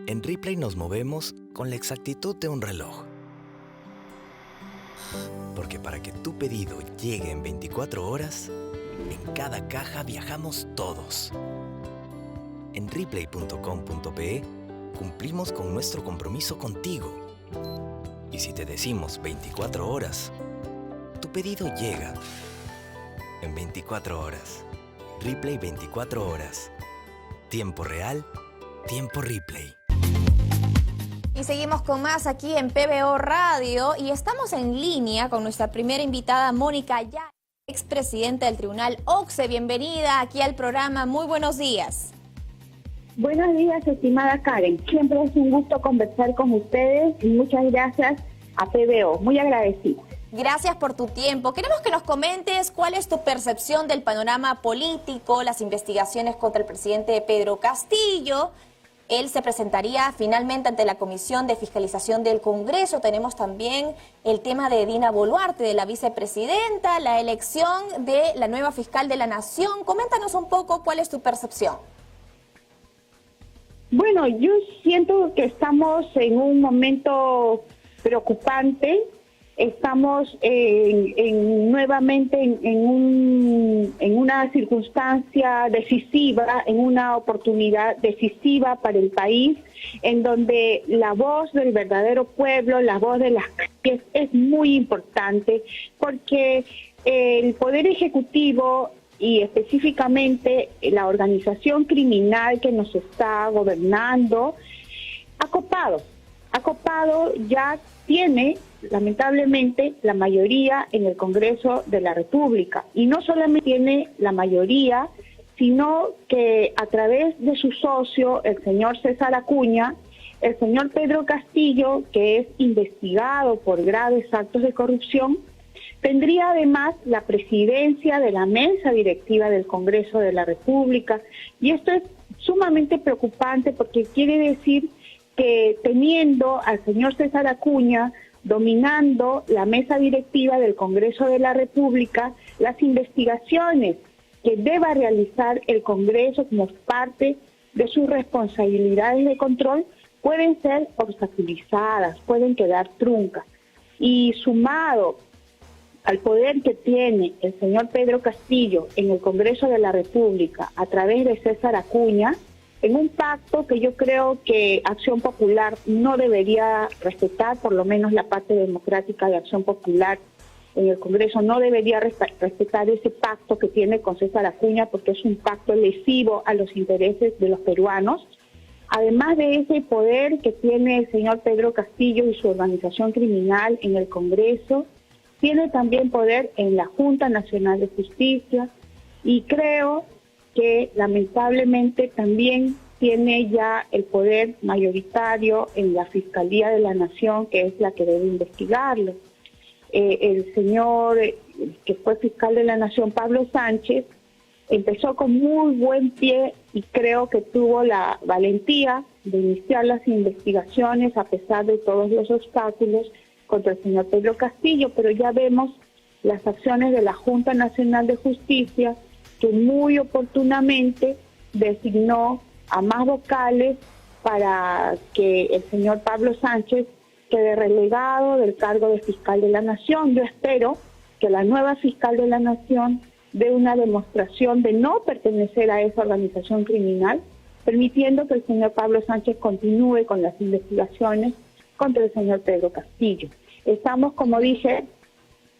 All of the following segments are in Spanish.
En Ripley nos movemos con la exactitud de un reloj. Porque para que tu pedido llegue en 24 horas, en cada caja viajamos todos. En Ripley.com.pe cumplimos con nuestro compromiso contigo. Y si te decimos 24 horas, tu pedido llega en 24 horas. Ripley 24 horas. Tiempo real, tiempo Ripley. Y seguimos con más aquí en PBO Radio y estamos en línea con nuestra primera invitada, Mónica Ayala, expresidenta del Tribunal OCSE. Bienvenida aquí al programa. Muy buenos días. Buenos días, estimada Karen. Siempre es un gusto conversar con ustedes y muchas gracias a PBO. Muy agradecida. Gracias por tu tiempo. Queremos que nos comentes cuál es tu percepción del panorama político, las investigaciones contra el presidente Pedro Castillo. Él se presentaría finalmente ante la Comisión de Fiscalización del Congreso. Tenemos también el tema de Dina Boluarte, de la vicepresidenta, la elección de la nueva fiscal de la Nación. Coméntanos un poco cuál es tu percepción. Bueno, yo siento que estamos en un momento preocupante. Estamos nuevamente en una circunstancia decisiva, en una oportunidad decisiva para el país, en donde la voz del verdadero pueblo, la voz de las calles es muy importante, porque el Poder Ejecutivo y específicamente la organización criminal que nos está gobernando, ha copado, ya tiene lamentablemente la mayoría en el Congreso de la República. Y no solamente tiene la mayoría, sino que a través de su socio, el señor César Acuña, el señor Pedro Castillo, que es investigado por graves actos de corrupción, tendría además la presidencia de la mesa directiva del Congreso de la República. Y esto es sumamente preocupante porque quiere decir que teniendo al señor César Acuña dominando la mesa directiva del Congreso de la República, las investigaciones que deba realizar el Congreso como parte de sus responsabilidades de control pueden ser obstaculizadas, pueden quedar truncas. Y sumado al poder que tiene el señor Pedro Castillo en el Congreso de la República a través de César Acuña, en un pacto que yo creo que Acción Popular no debería respetar, por lo menos la parte democrática de Acción Popular en el Congreso no debería respetar ese pacto que tiene con César Acuña, porque es un pacto lesivo a los intereses de los peruanos. Además de ese poder que tiene el señor Pedro Castillo y su organización criminal en el Congreso, tiene también poder en la Junta Nacional de Justicia, y creo que lamentablemente también tiene ya el poder mayoritario en la Fiscalía de la Nación, que es la que debe investigarlo. El señor que fue fiscal de la Nación, Pablo Sánchez, empezó con muy buen pie y creo que tuvo la valentía de iniciar las investigaciones a pesar de todos los obstáculos contra el señor Pedro Castillo, pero ya vemos las acciones de la Junta Nacional de Justicia, que muy oportunamente designó a más vocales para que el señor Pablo Sánchez quede relegado del cargo de fiscal de la Nación. Yo espero que la nueva fiscal de la Nación dé una demostración de no pertenecer a esa organización criminal, permitiendo que el señor Pablo Sánchez continúe con las investigaciones contra el señor Pedro Castillo. Estamos, como dije,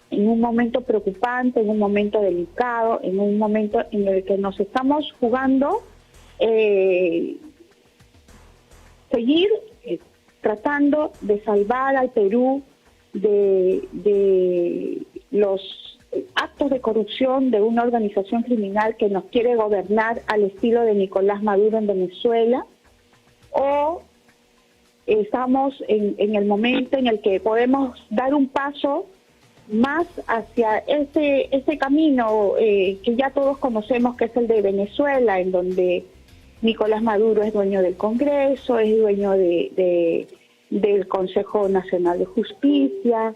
en un momento preocupante, en un momento delicado, en un momento en el que nos estamos jugando seguir tratando de salvar al Perú de los actos de corrupción de una organización criminal que nos quiere gobernar al estilo de Nicolás Maduro en Venezuela, o estamos en el momento en el que podemos dar un paso más hacia ese camino que ya todos conocemos, que es el de Venezuela, en donde Nicolás Maduro es dueño del Congreso, es dueño del Consejo Nacional de Justicia,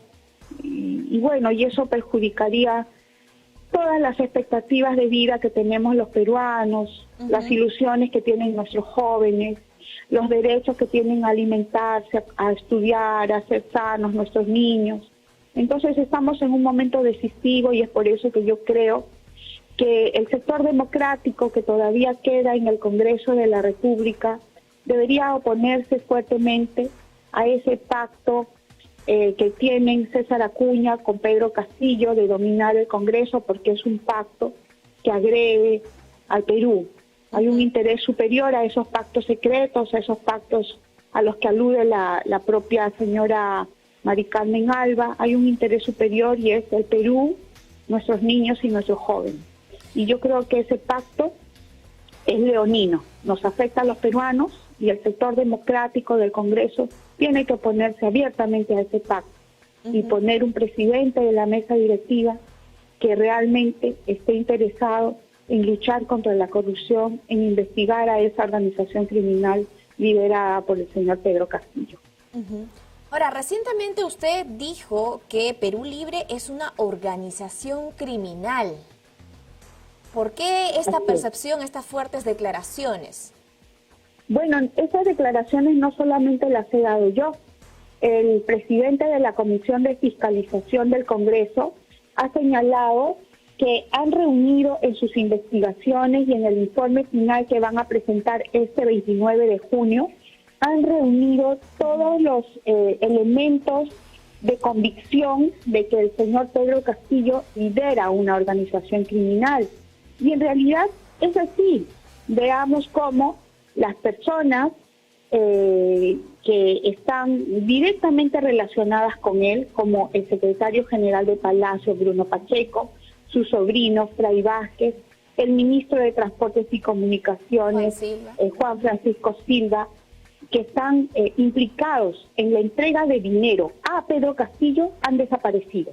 y bueno, y eso perjudicaría todas las expectativas de vida que tenemos los peruanos, las ilusiones que tienen nuestros jóvenes. los derechos que tienen a alimentarse, a estudiar, a ser sanos nuestros niños. Entonces estamos en un momento decisivo y es por eso que yo creo que el sector democrático que todavía queda en el Congreso de la República debería oponerse fuertemente a ese pacto que tienen César Acuña con Pedro Castillo de dominar el Congreso, porque es un pacto que agrede al Perú. Hay un interés superior a esos pactos secretos, a esos pactos a los que alude la propia señora Mari Carmen Alba. Hay un interés superior y es el Perú, nuestros niños y nuestros jóvenes. Y yo creo que ese pacto es leonino, nos afecta a los peruanos y el sector democrático del Congreso tiene que oponerse abiertamente a ese pacto y poner un presidente de la mesa directiva que realmente esté interesado en luchar contra la corrupción, en investigar a esa organización criminal liderada por el señor Pedro Castillo. Ahora, recientemente usted dijo que Perú Libre es una organización criminal. ¿Por qué esta percepción, estas fuertes declaraciones? Bueno, esas declaraciones no solamente las he dado yo. El presidente de la Comisión de Fiscalización del Congreso ha señalado que han reunido en sus investigaciones y en el informe final que van a presentar este 29 de junio, han reunido todos los elementos de convicción de que el señor Pedro Castillo lidera una organización criminal. Y en realidad es así. Veamos cómo las personas que están directamente relacionadas con él, como el secretario general de Palacio, Bruno Pacheco, su sobrino, Fray Vázquez, el ministro de Transportes y Comunicaciones, Juan Francisco Silva, que están implicados en la entrega de dinero a Pedro Castillo, han desaparecido,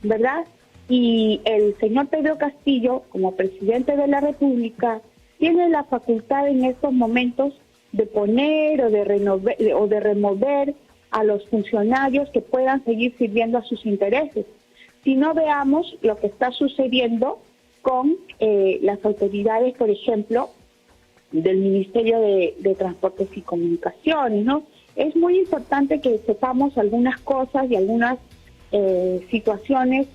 ¿verdad? Y el señor Pedro Castillo, como presidente de la República, tiene la facultad en estos momentos de poner o de remover a los funcionarios que puedan seguir sirviendo a sus intereses. Si no, veamos lo que está sucediendo con las autoridades, por ejemplo, del Ministerio de Transportes y Comunicaciones, ¿no? Es muy importante que sepamos algunas cosas y algunas situaciones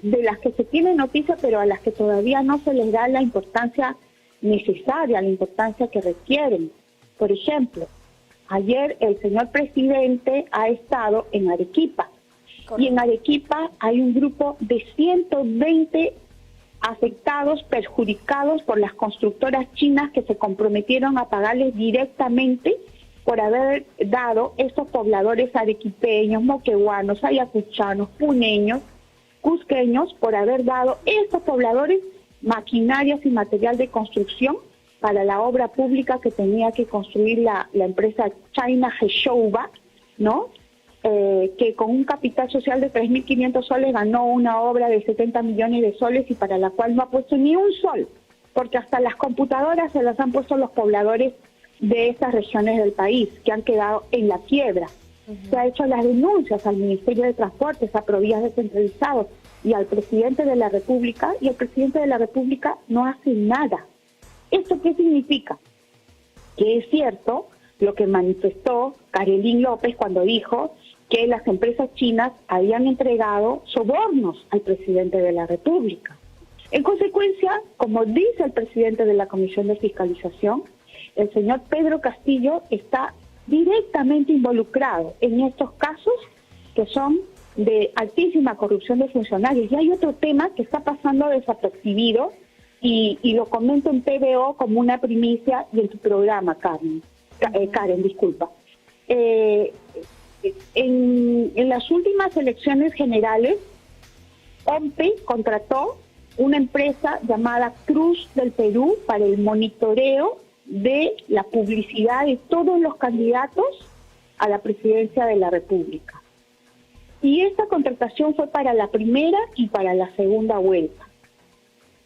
de las que se tiene noticia, pero a las que todavía no se les da la importancia necesaria, la importancia que requieren. Por ejemplo, ayer el señor presidente ha estado en Arequipa. Correcto. Y en Arequipa hay un grupo de 120 afectados, perjudicados por las constructoras chinas que se comprometieron a pagarles directamente por haber dado estos pobladores arequipeños, moqueguanos, ayacuchanos, puneños, cusqueños, por haber dado estos pobladores maquinarias y material de construcción para la obra pública que tenía que construir la empresa China Heshouba, ¿no? Que con un capital social de 3.500 soles ganó una obra de 70 millones de soles y para la cual no ha puesto ni un sol, porque hasta las computadoras se las han puesto los pobladores de estas regiones del país, que han quedado en la quiebra. Se ha hecho las denuncias al Ministerio de Transportes, a Provías descentralizados y al presidente de la República, y el presidente de la República no hace nada. ¿Esto qué significa? Que es cierto lo que manifestó Karelin López cuando dijo que las empresas chinas habían entregado sobornos al presidente de la República. En consecuencia, como dice el presidente de la Comisión de Fiscalización, el señor Pedro Castillo está directamente involucrado en estos casos que son de altísima corrupción de funcionarios. Y hay otro tema que está pasando desapercibido y lo comento en TVO como una primicia y en tu programa, Karen, disculpa. En las últimas elecciones generales, OMPE contrató una empresa llamada Cruz del Perú para el monitoreo de la publicidad de todos los candidatos a la presidencia de la República. Y esta contratación fue para la primera y para la segunda vuelta.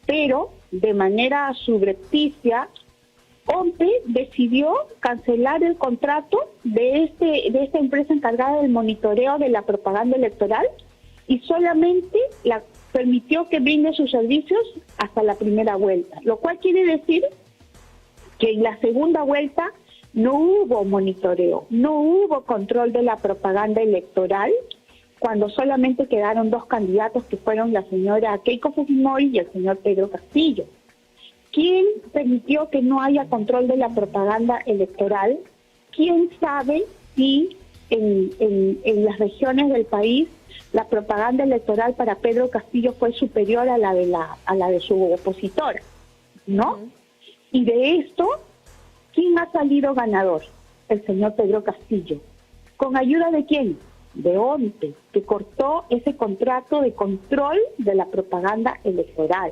Pero, de manera subrepticia, OMPE decidió cancelar el contrato de esta empresa encargada del monitoreo de la propaganda electoral y solamente permitió que brinde sus servicios hasta la primera vuelta, lo cual quiere decir que en la segunda vuelta no hubo monitoreo, no hubo control de la propaganda electoral, cuando solamente quedaron dos candidatos que fueron la señora Keiko Fujimori y el señor Pedro Castillo. ¿Quién permitió que no haya control de la propaganda electoral? ¿Quién sabe si en las regiones del país la propaganda electoral para Pedro Castillo fue superior a la de su opositora? ¿No? Y de esto, ¿quién ha salido ganador? El señor Pedro Castillo. ¿Con ayuda de quién? De ONPE, que cortó ese contrato de control de la propaganda electoral.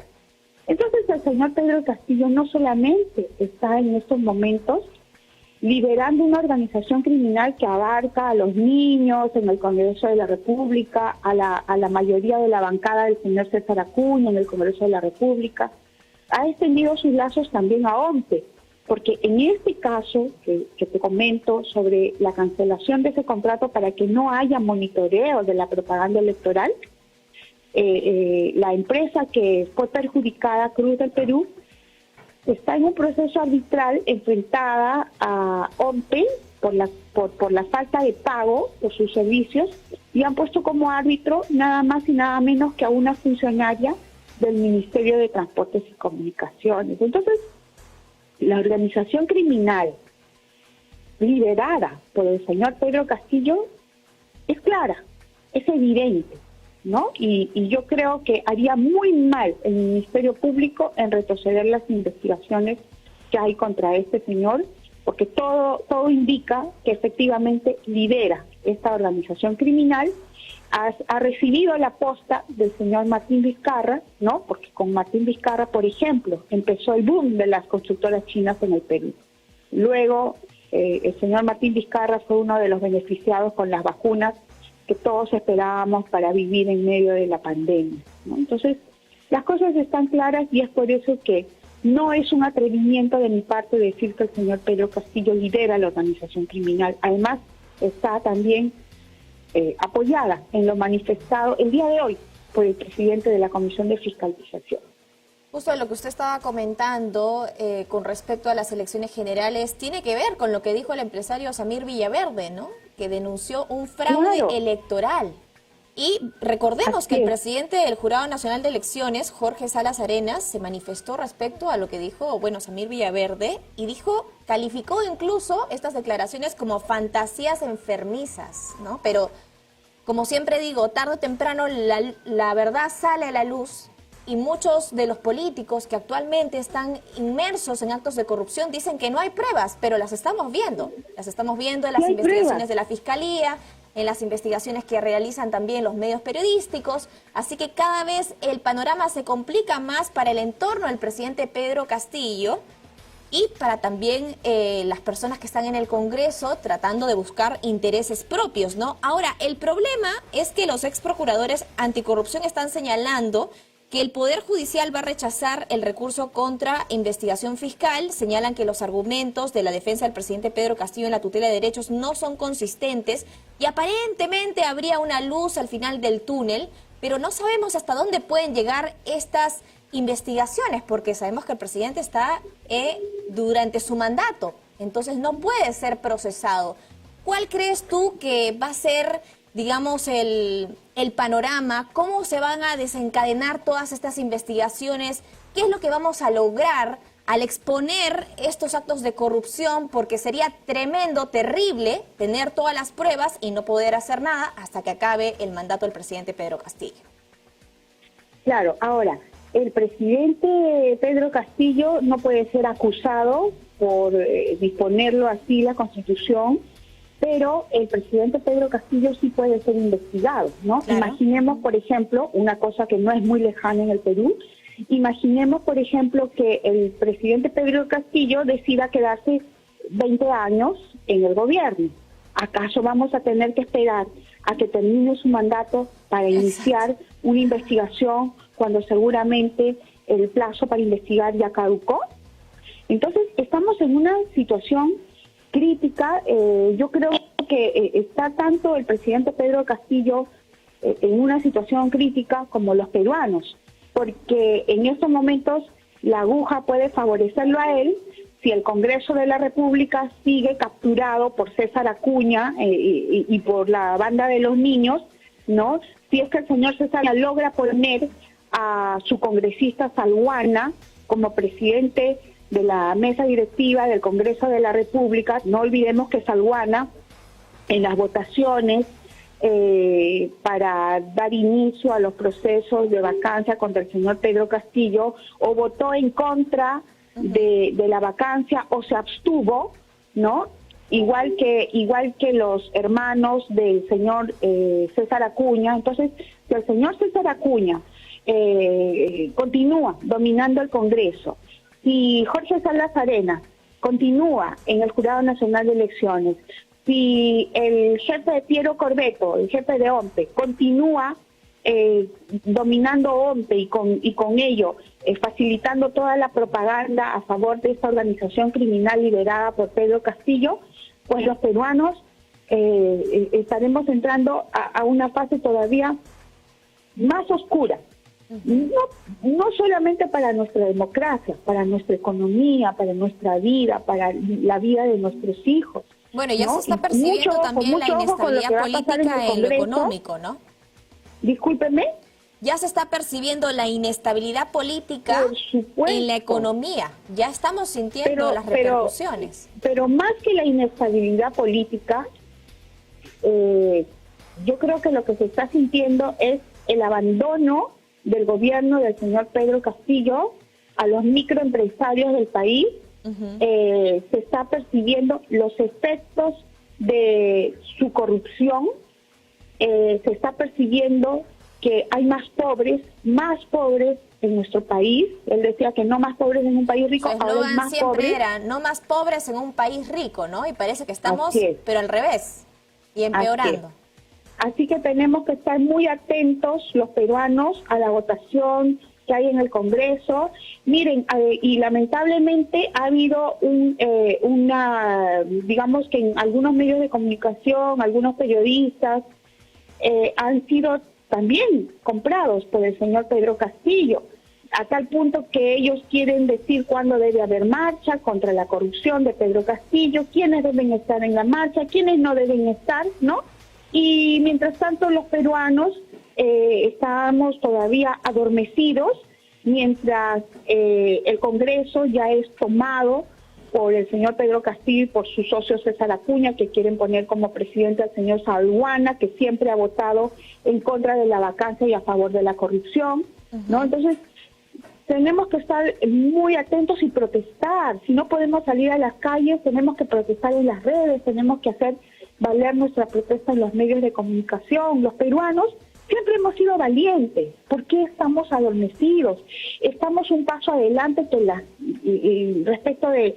Entonces el señor Pedro Castillo no solamente está en estos momentos liberando una organización criminal que abarca a los niños en el Congreso de la República, a la mayoría de la bancada del señor César Acuña en el Congreso de la República, ha extendido sus lazos también a ONPE, porque en este caso que te comento sobre la cancelación de ese contrato para que no haya monitoreo de la propaganda electoral, la empresa que fue perjudicada, Cruz del Perú, está en un proceso arbitral enfrentada a ONPE por la falta de pago por sus servicios, y han puesto como árbitro nada más y nada menos que a una funcionaria del Ministerio de Transportes y Comunicaciones. Entonces, la organización criminal liderada por el señor Pedro Castillo es clara, es evidente, ¿no? Y yo creo que haría muy mal el Ministerio Público en retroceder las investigaciones que hay contra este señor, porque todo indica que efectivamente lidera esta organización criminal. Ha recibido la posta del señor Martín Vizcarra, ¿no? Porque con Martín Vizcarra, por ejemplo, empezó el boom de las constructoras chinas en el Perú. Luego, el señor Martín Vizcarra fue uno de los beneficiados con las vacunas que todos esperábamos para vivir en medio de la pandemia, ¿no? Entonces, las cosas están claras y es por eso que no es un atrevimiento de mi parte decir que el señor Pedro Castillo lidera la organización criminal. Además, está también apoyada en lo manifestado el día de hoy por el presidente de la Comisión de Fiscalización. Justo lo que usted estaba comentando con respecto a las elecciones generales tiene que ver con lo que dijo el empresario Samir Villaverde, ¿no? Que denunció un fraude electoral. Y recordemos que el presidente del Jurado Nacional de Elecciones, Jorge Salas Arenas, se manifestó respecto a lo que dijo, Samir Villaverde, y calificó incluso estas declaraciones como fantasías enfermizas, ¿no? Pero, como siempre digo, tarde o temprano la verdad sale a la luz, y muchos de los políticos que actualmente están inmersos en actos de corrupción dicen que no hay pruebas, pero las estamos viendo. Las estamos viendo en las investigaciones de la Fiscalía, en las investigaciones que realizan también los medios periodísticos, así que cada vez el panorama se complica más para el entorno del presidente Pedro Castillo y para también las personas que están en el Congreso tratando de buscar intereses propios, ¿no? Ahora, el problema es que los ex procuradores anticorrupción están señalando que el Poder Judicial va a rechazar el recurso contra investigación fiscal. Señalan que los argumentos de la defensa del presidente Pedro Castillo en la tutela de derechos no son consistentes y aparentemente habría una luz al final del túnel, pero no sabemos hasta dónde pueden llegar estas investigaciones, porque sabemos que el presidente está durante su mandato, entonces no puede ser procesado. ¿Cuál crees tú que va a ser, digamos, el panorama? ¿Cómo se van a desencadenar todas estas investigaciones? ¿Qué es lo que vamos a lograr al exponer estos actos de corrupción? Porque sería tremendo, terrible, tener todas las pruebas y no poder hacer nada hasta que acabe el mandato del presidente Pedro Castillo. Claro, ahora, el presidente Pedro Castillo no puede ser acusado por disponerlo así la Constitución, pero el presidente Pedro Castillo sí puede ser investigado, ¿no? Claro. Imaginemos, por ejemplo, una cosa que no es muy lejana en el Perú. Imaginemos, por ejemplo, que el presidente Pedro Castillo decida quedarse 20 años en el gobierno. ¿Acaso vamos a tener que esperar a que termine su mandato para iniciar una investigación cuando seguramente el plazo para investigar ya caducó? Entonces, estamos en una situación crítica. Yo creo que está tanto el presidente Pedro Castillo en una situación crítica como los peruanos, porque en estos momentos la aguja puede favorecerlo a él, si el Congreso de la República sigue capturado por César Acuña y por la banda de los niños, ¿no? Si es que el señor César logra poner a su congresista Salguana como presidente de la mesa directiva del Congreso de la República. No olvidemos que Salguana, en las votaciones para dar inicio a los procesos de vacancia contra el señor Pedro Castillo, o votó en contra de la vacancia o se abstuvo, ¿no? Igual que los hermanos del señor César Acuña. Entonces, si el señor César Acuña continúa dominando el Congreso, si Jorge Salas Arenas continúa en el Jurado Nacional de Elecciones, si el jefe de Piero Corbeto, el jefe de OMPE, continúa dominando OMPE y con ello facilitando toda la propaganda a favor de esta organización criminal liderada por Pedro Castillo, pues los peruanos estaremos entrando a una fase todavía más oscura. No solamente para nuestra democracia, para nuestra economía, para nuestra vida, para la vida de nuestros hijos. Bueno, ya ¿no? se está percibiendo también la inestabilidad política en lo económico, ¿no? Discúlpeme. Ya se está percibiendo la inestabilidad política en la economía. Ya estamos sintiendo las repercusiones. Pero más que la inestabilidad política, yo creo que lo que se está sintiendo es el abandono del gobierno del señor Pedro Castillo a los microempresarios del país. Se está percibiendo los efectos de su corrupción, se está percibiendo que hay más pobres en nuestro país. Él decía que no más pobres en un país rico, ahora es más pobres. Era no más pobres en un país rico, ¿no? Y parece que estamos, pero al revés, y empeorando. Así que tenemos que estar muy atentos los peruanos a la votación que hay en el Congreso. Miren, y lamentablemente ha habido digamos que en algunos medios de comunicación, algunos periodistas han sido también comprados por el señor Pedro Castillo, a tal punto que ellos quieren decir cuándo debe haber marcha contra la corrupción de Pedro Castillo, quiénes deben estar en la marcha, quiénes no deben estar, ¿no? Y mientras tanto los peruanos estamos todavía adormecidos, mientras el Congreso ya es tomado por el señor Pedro Castillo y por su socio César Acuña, que quieren poner como presidente al señor Salguana, que siempre ha votado en contra de la vacancia y a favor de la corrupción, ¿no? Entonces, tenemos que estar muy atentos y protestar. Si no podemos salir a las calles, tenemos que protestar en las redes, tenemos que hacer valer nuestra protesta en los medios de comunicación. Los peruanos siempre hemos sido valientes. ¿Por qué estamos adormecidos? Estamos un paso adelante que respecto de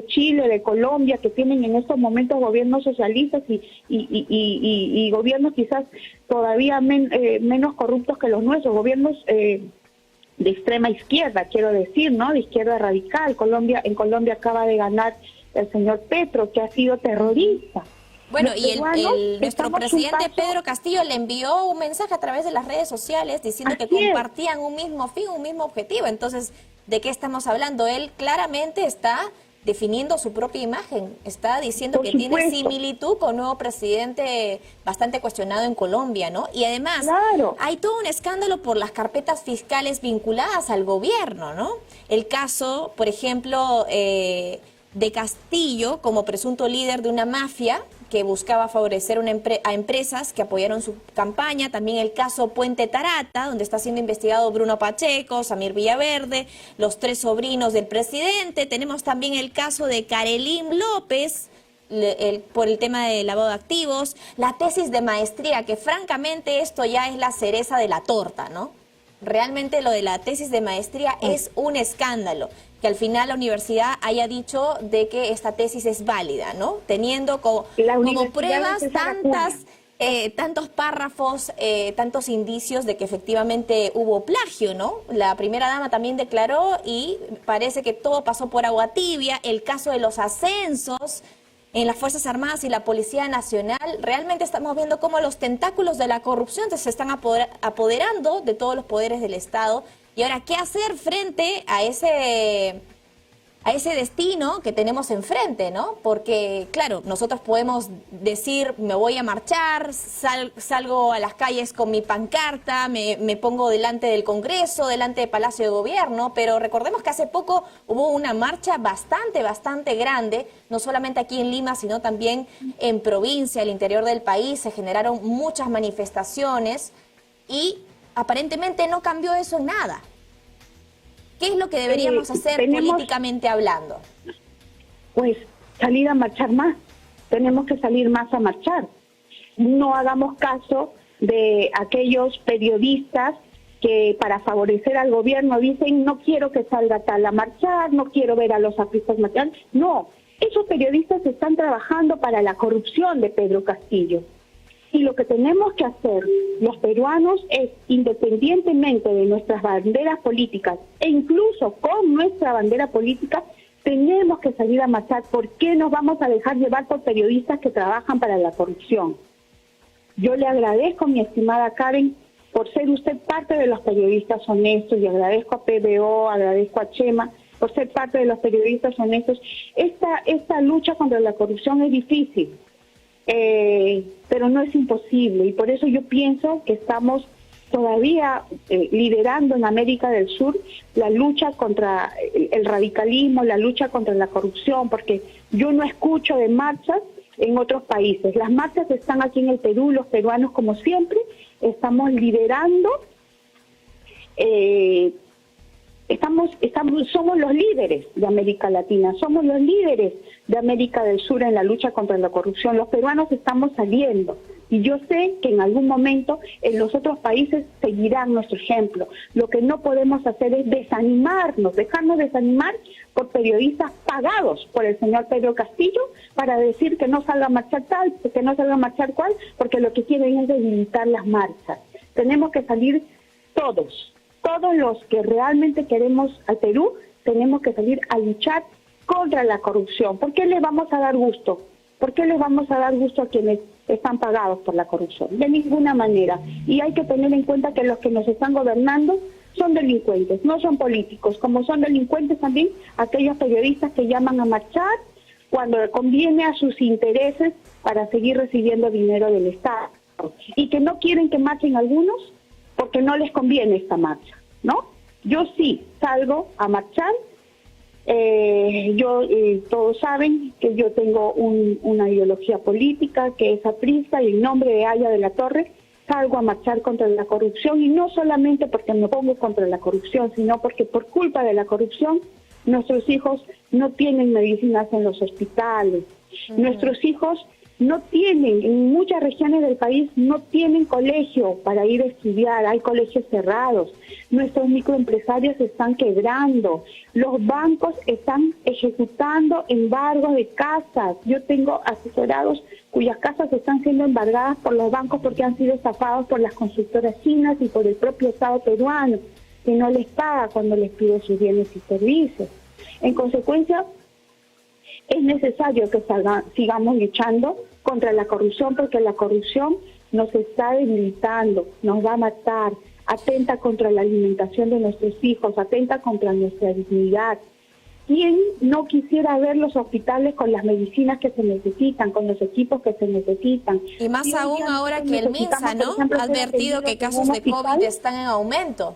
Chile, de Colombia, que tienen en estos momentos gobiernos socialistas y gobiernos quizás todavía menos corruptos que los nuestros, gobiernos de extrema izquierda, quiero decir, ¿no? De izquierda radical. En Colombia acaba de ganar el señor Petro, que ha sido terrorista. Bueno, y nuestro presidente Pedro Castillo le envió un mensaje a través de las redes sociales diciendo que compartían un mismo fin, un mismo objetivo. Entonces, ¿de qué estamos hablando? Él claramente está definiendo su propia imagen, está diciendo que tiene similitud con un nuevo presidente bastante cuestionado en Colombia, ¿no? Y además, hay todo un escándalo por las carpetas fiscales vinculadas al gobierno, ¿no? El caso, por ejemplo, de Castillo como presunto líder de una mafia que buscaba favorecer a empresas que apoyaron su campaña. También el caso Puente Tarata, donde está siendo investigado Bruno Pacheco, Samir Villaverde, los 3 sobrinos del presidente. Tenemos también el caso de Karelín López, por el tema de lavado de activos, la tesis de maestría, que francamente esto ya es la cereza de la torta, ¿no? Realmente lo de la tesis de maestría es un escándalo, que al final la universidad haya dicho de que esta tesis es válida, ¿no? Teniendo como pruebas tantos párrafos, tantos indicios de que efectivamente hubo plagio, ¿no? La primera dama también declaró y parece que todo pasó por agua tibia. El caso de los ascensos en las Fuerzas Armadas y la Policía Nacional, realmente estamos viendo cómo los tentáculos de la corrupción se están apoderando de todos los poderes del Estado. Y ahora, ¿qué hacer frente a a ese destino que tenemos enfrente, ¿no? Porque, claro, nosotros podemos decir, me voy a marchar, salgo a las calles con mi pancarta, me pongo delante del Congreso, delante del Palacio de Gobierno, pero recordemos que hace poco hubo una marcha bastante grande, no solamente aquí en Lima, sino también en provincia, al interior del país, se generaron muchas manifestaciones y aparentemente no cambió eso en nada. ¿Qué es lo que deberíamos hacer políticamente hablando? Pues salir a marchar más. Tenemos que salir más a marchar. No hagamos caso de aquellos periodistas que para favorecer al gobierno dicen no quiero que salga tal a marchar, no quiero ver a los artistas marchar. No, esos periodistas están trabajando para la corrupción de Pedro Castillo. Y lo que tenemos que hacer los peruanos es, independientemente de nuestras banderas políticas, e incluso con nuestra bandera política, tenemos que salir a marchar. ¿Por qué nos vamos a dejar llevar por periodistas que trabajan para la corrupción? Yo le agradezco, mi estimada Karen, por ser usted parte de los periodistas honestos, y agradezco a PBO, agradezco a Chema, por ser parte de los periodistas honestos. Esta lucha contra la corrupción es difícil. Pero no es imposible, y por eso yo pienso que estamos todavía liderando en América del Sur la lucha contra el radicalismo, la lucha contra la corrupción, porque yo no escucho de marchas en otros países. Las marchas están aquí en el Perú, los peruanos como siempre estamos liderando, somos los líderes de América Latina, somos los líderes de América del Sur en la lucha contra la corrupción. Los peruanos estamos saliendo y yo sé que en algún momento en los otros países seguirán nuestro ejemplo. Lo que no podemos hacer es desanimarnos, dejarnos desanimar por periodistas pagados por el señor Pedro Castillo para decir que no salga a marchar tal, que no salga a marchar cual, porque lo que quieren es debilitar las marchas. Tenemos que salir todos los que realmente queremos al Perú, tenemos que salir a luchar contra la corrupción. ¿Por qué les vamos a dar gusto? ¿Por qué les vamos a dar gusto a quienes están pagados por la corrupción? De ninguna manera. Y hay que tener en cuenta que los que nos están gobernando son delincuentes, no son políticos, como son delincuentes también aquellos periodistas que llaman a marchar cuando conviene a sus intereses para seguir recibiendo dinero del Estado. Y que no quieren que marchen algunos porque no les conviene esta marcha, ¿no? Yo sí salgo a marchar. Todos saben que yo tengo una ideología política que es aprista, y en nombre de Aya de la Torre salgo a marchar contra la corrupción, y no solamente porque me pongo contra la corrupción, sino porque por culpa de la corrupción nuestros hijos no tienen medicinas en los hospitales, nuestros hijos no tienen, en muchas regiones del país no tienen colegio para ir a estudiar, hay colegios cerrados, nuestros microempresarios están quebrando, los bancos están ejecutando embargos de casas. Yo tengo asesorados cuyas casas están siendo embargadas por los bancos porque han sido estafados por las constructoras chinas y por el propio Estado peruano, que no les paga cuando les pide sus bienes y servicios. En consecuencia, es necesario que sigamos luchando contra la corrupción, porque la corrupción nos está debilitando, nos va a matar, atenta contra la alimentación de nuestros hijos, atenta contra nuestra dignidad. ¿Quién no quisiera ver los hospitales con las medicinas que se necesitan, con los equipos que se necesitan? Y más aún ahora que el MINSA, ¿no?, ha advertido que casos de COVID están en aumento.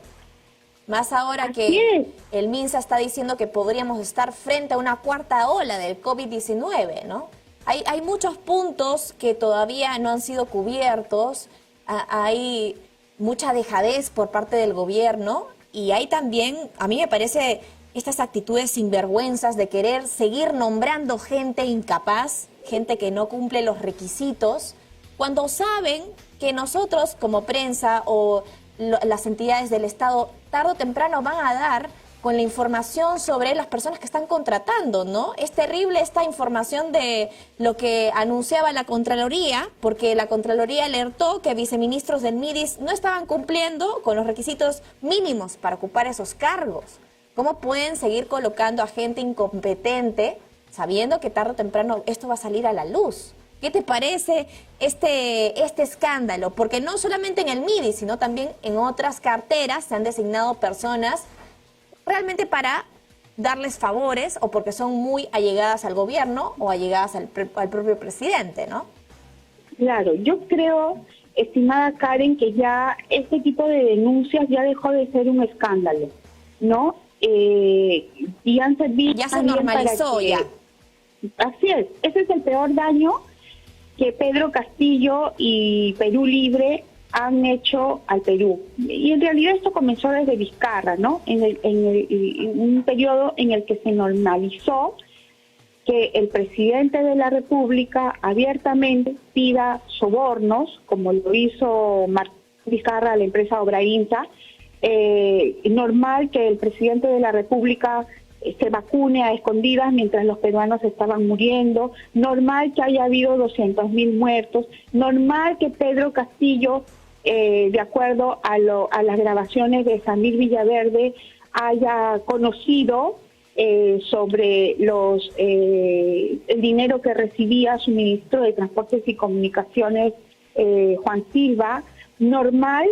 Más ahora que el MINSA está diciendo que podríamos estar frente a una cuarta ola del COVID-19, ¿no? Hay muchos puntos que todavía no han sido cubiertos, hay mucha dejadez por parte del gobierno, y hay también, a mí me parece, estas actitudes sinvergüenzas de querer seguir nombrando gente incapaz, gente que no cumple los requisitos, cuando saben que nosotros como prensa o las entidades del Estado tarde o temprano van a dar con la información sobre las personas que están contratando, ¿no? Es terrible esta información de lo que anunciaba la Contraloría, porque la Contraloría alertó que viceministros del MIDIS no estaban cumpliendo con los requisitos mínimos para ocupar esos cargos. ¿Cómo pueden seguir colocando a gente incompetente sabiendo que tarde o temprano esto va a salir a la luz? ¿Qué te parece este escándalo? Porque no solamente en el MIDIS, sino también en otras carteras se han designado personas realmente para darles favores o porque son muy allegadas al gobierno o allegadas al propio presidente, ¿no? Claro, yo creo, estimada Karen, que ya este tipo de denuncias ya dejó de ser un escándalo, ¿no? Y han servido ya se normalizó ya. Así es, ese es el peor daño que Pedro Castillo y Perú Libre han hecho al Perú. Y en realidad esto comenzó desde Vizcarra, ¿no? En un periodo en el que se normalizó que el presidente de la República abiertamente pida sobornos, como lo hizo Martín Vizcarra a la empresa Obrainsa. Normal que el presidente de la República se vacune a escondidas mientras los peruanos estaban muriendo, normal que haya habido 200.000 muertos, normal que Pedro Castillo, de acuerdo a las grabaciones de Samir Villaverde, haya conocido sobre el dinero que recibía su ministro de Transportes y Comunicaciones, Juan Silva, normal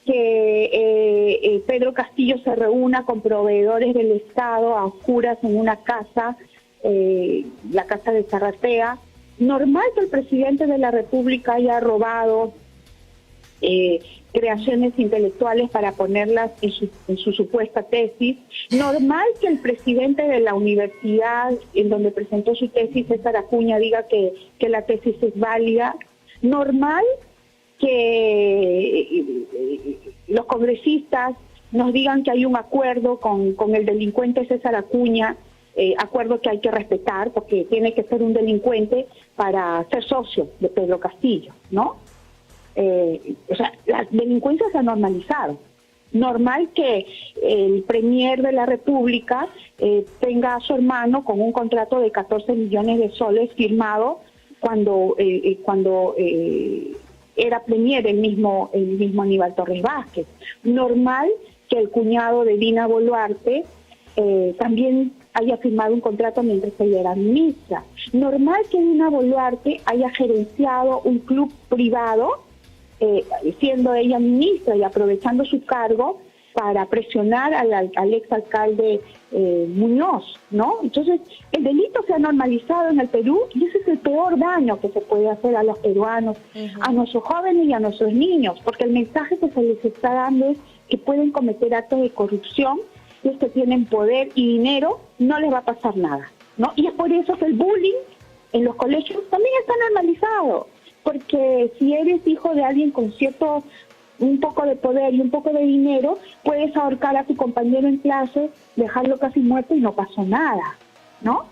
que Pedro Castillo se reúna con proveedores del Estado a oscuras en una casa, la casa de Zarratea. Normal que el presidente de la República haya robado creaciones intelectuales para ponerlas en su supuesta tesis. Normal que el presidente de la universidad en donde presentó su tesis, César Acuña, diga que la tesis es válida. Normal que los congresistas nos digan que hay un acuerdo con el delincuente César Acuña, acuerdo que hay que respetar porque tiene que ser un delincuente para ser socio de Pedro Castillo, ¿no? O sea, la delincuencia se ha normalizado. Normal que el premier de la República tenga a su hermano con un contrato de 14 millones de soles firmado cuando era premier el mismo Aníbal Torres Vázquez. Normal que el cuñado de Dina Boluarte también haya firmado un contrato mientras ella era ministra. Normal que Dina Boluarte haya gerenciado un club privado, siendo ella ministra y aprovechando su cargo para presionar al exalcalde Muñoz, ¿no? Entonces, el delito se ha normalizado en el Perú y ese es el peor daño que se puede hacer a los peruanos, a nuestros jóvenes y a nuestros niños, porque el mensaje que se les está dando es que pueden cometer actos de corrupción, y es que tienen poder y dinero, no les va a pasar nada, ¿no? Y es por eso que el bullying en los colegios también está normalizado, porque si eres hijo de alguien con un poco de poder y un poco de dinero, puedes ahorcar a tu compañero en clase, dejarlo casi muerto y no pasó nada, ¿no?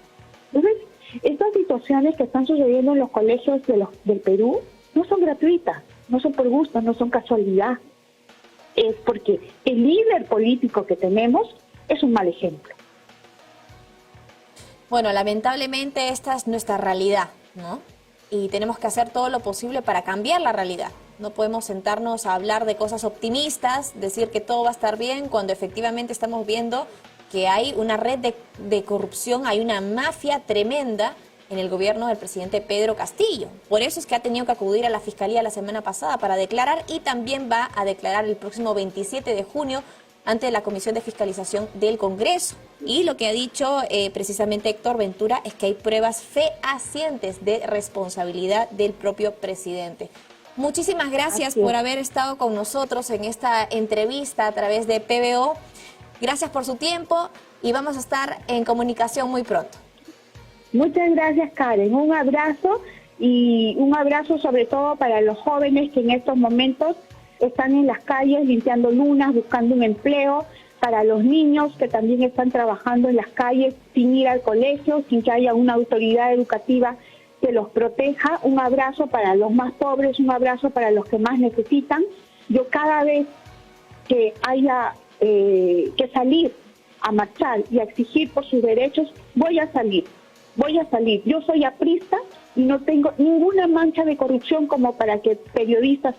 Entonces, estas situaciones que están sucediendo en los colegios del Perú no son gratuitas, no son por gusto, no son casualidad. Es porque el líder político que tenemos es un mal ejemplo. Bueno, lamentablemente esta es nuestra realidad, ¿no? Y tenemos que hacer todo lo posible para cambiar la realidad. No podemos sentarnos a hablar de cosas optimistas, decir que todo va a estar bien, cuando efectivamente estamos viendo que hay una red de corrupción, hay una mafia tremenda en el gobierno del presidente Pedro Castillo. Por eso es que ha tenido que acudir a la Fiscalía la semana pasada para declarar y también va a declarar el próximo 27 de junio ante la Comisión de Fiscalización del Congreso. Y lo que ha dicho precisamente Héctor Ventura es que hay pruebas fehacientes de responsabilidad del propio presidente. Muchísimas gracias por haber estado con nosotros en esta entrevista a través de PBO. Gracias por su tiempo y vamos a estar en comunicación muy pronto. Muchas gracias, Karen. Un abrazo y un abrazo sobre todo para los jóvenes que en estos momentos están en las calles limpiando lunas, buscando un empleo, para los niños que también están trabajando en las calles sin ir al colegio, sin que haya una autoridad educativa que los proteja. Un abrazo para los más pobres, un abrazo para los que más necesitan. Yo cada vez que haya que salir a marchar y a exigir por sus derechos, voy a salir. Yo soy aprista y no tengo ninguna mancha de corrupción como para que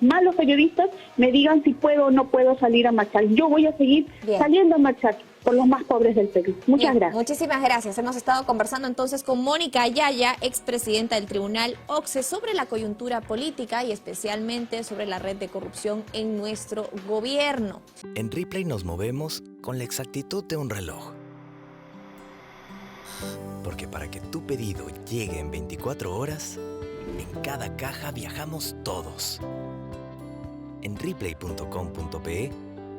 malos periodistas, me digan si puedo o no puedo salir a marchar. Yo voy a seguir saliendo a marchar por los más pobres del Perú. Muchas gracias. Muchísimas gracias. Hemos estado conversando entonces con Mónica Ayaya, expresidenta del Tribunal OCSE, sobre la coyuntura política y especialmente sobre la red de corrupción en nuestro gobierno. En Ripley nos movemos con la exactitud de un reloj. Porque para que tu pedido llegue en 24 horas, en cada caja viajamos todos. En Replay.com.pe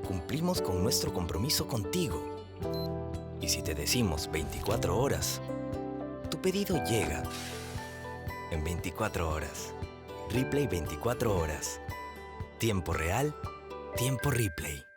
cumplimos con nuestro compromiso contigo. Y si te decimos 24 horas, tu pedido llega en 24 horas. Replay 24 horas. Tiempo real, tiempo Replay.